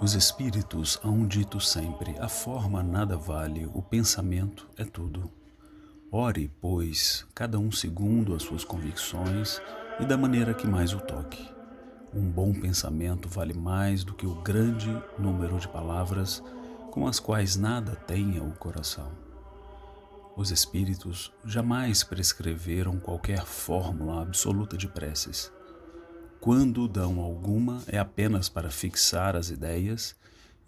Os espíritos hão dito sempre: a forma nada vale, o pensamento é tudo. Ore, pois, cada um segundo as suas convicções e da maneira que mais o toque. Um bom pensamento vale mais do que o grande número de palavras com as quais nada tenha o coração. Os espíritos jamais prescreveram qualquer fórmula absoluta de preces. Quando dão alguma, é apenas para fixar as ideias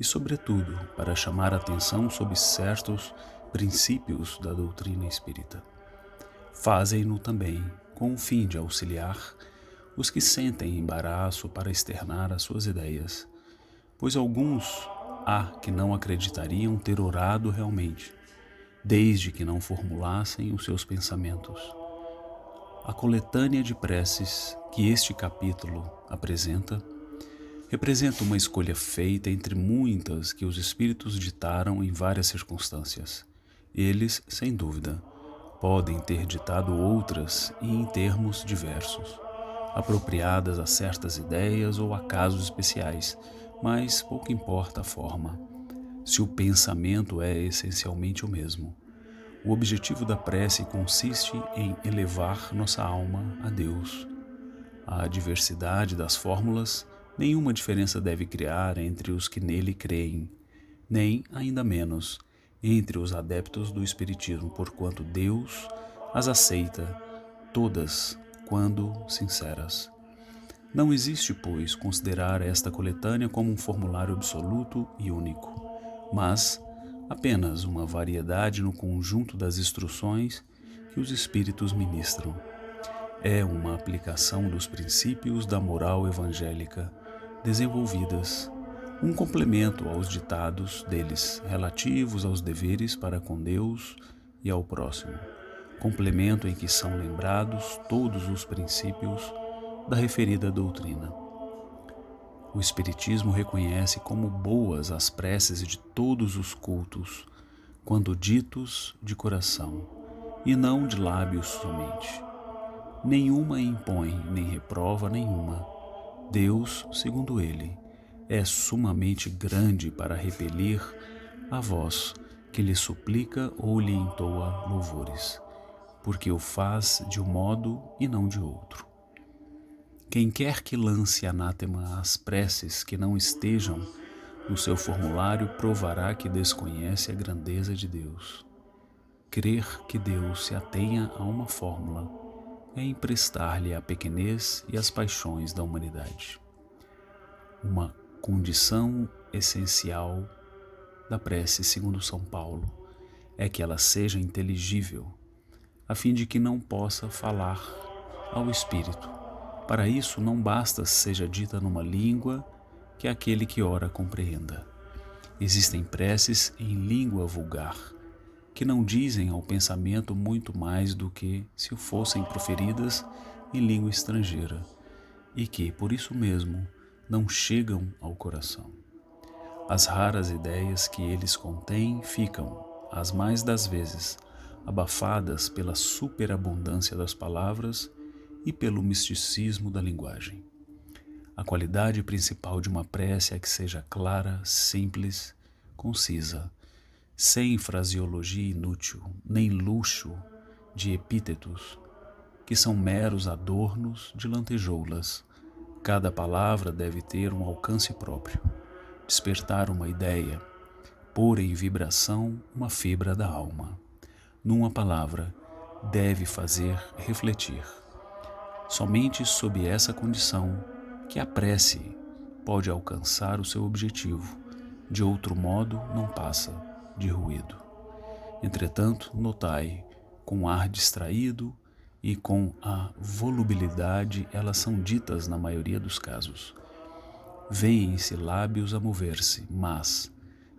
e, sobretudo, para chamar a atenção sobre certos princípios da doutrina espírita. Fazem-no também com o fim de auxiliar os que sentem embaraço para externar as suas ideias, pois alguns há que não acreditariam ter orado realmente, desde que não formulassem os seus pensamentos. A coletânea de preces que este capítulo apresenta representa uma escolha feita entre muitas que os espíritos ditaram em várias circunstâncias. Eles, sem dúvida, podem ter ditado outras e em termos diversos, apropriadas a certas ideias ou a casos especiais, mas pouco importa a forma, se o pensamento é essencialmente o mesmo. O objetivo da prece consiste em elevar nossa alma a Deus. A diversidade das fórmulas nenhuma diferença deve criar entre os que nele creem, nem, ainda menos, entre os adeptos do Espiritismo, porquanto Deus as aceita todas quando sinceras. Não existe, pois, considerar esta coletânea como um formulário absoluto e único, mas apenas uma variedade no conjunto das instruções que os Espíritos ministram. É uma aplicação dos princípios da moral evangélica desenvolvidas, um complemento aos ditados deles relativos aos deveres para com Deus e ao próximo, complemento em que são lembrados todos os princípios da referida doutrina. O Espiritismo reconhece como boas as preces de todos os cultos, quando ditos de coração, e não de lábios somente. Nenhuma impõe, nem reprova nenhuma. Deus, segundo ele, é sumamente grande para repelir a voz que lhe suplica ou lhe entoa louvores, porque o faz de um modo e não de outro. Quem quer que lance anátema às preces que não estejam no seu formulário provará que desconhece a grandeza de Deus. Crer que Deus se atenha a uma fórmula é emprestar-lhe a pequenez e as paixões da humanidade. Uma condição essencial da prece, segundo São Paulo, é que ela seja inteligível, a fim de que não possa falar ao espírito. Para isso, não basta seja dita numa língua que aquele que ora compreenda. Existem preces em língua vulgar, que não dizem ao pensamento muito mais do que se fossem proferidas em língua estrangeira, e que, por isso mesmo, não chegam ao coração. As raras ideias que eles contêm ficam, as mais das vezes, abafadas pela superabundância das palavras e pelo misticismo da linguagem. A qualidade principal de uma prece é que seja clara, simples, concisa, sem fraseologia inútil, nem luxo de epítetos, que são meros adornos de lantejoulas. Cada palavra deve ter um alcance próprio, despertar uma ideia, pôr em vibração uma fibra da alma. Numa palavra, deve fazer refletir. Somente sob essa condição que a prece pode alcançar o seu objetivo, de outro modo não passa de ruído. Entretanto, notai, com ar distraído e com a volubilidade elas são ditas na maioria dos casos. Vêem-se lábios a mover-se, mas,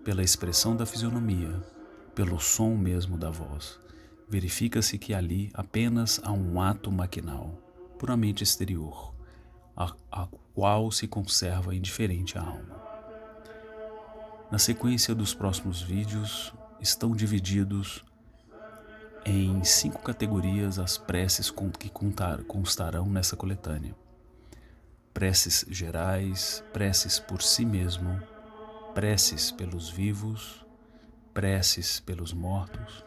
pela expressão da fisionomia, pelo som mesmo da voz, verifica-se que ali apenas há um ato maquinal, puramente exterior, a qual se conserva indiferente à alma. Na sequência dos próximos vídeos, estão divididos em 5 categorias as preces que constarão nessa coletânea. Preces gerais, preces por si mesmo, preces pelos vivos, preces pelos mortos,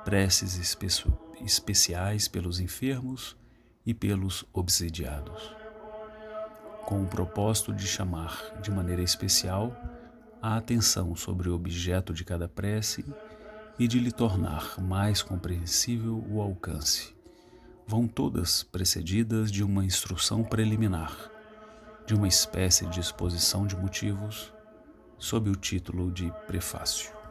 preces especiais pelos enfermos e pelos obsidiados, com o propósito de chamar de maneira especial a atenção sobre o objeto de cada prece e de lhe tornar mais compreensível o alcance. Vão todas precedidas de uma instrução preliminar, de uma espécie de exposição de motivos, sob o título de prefácio.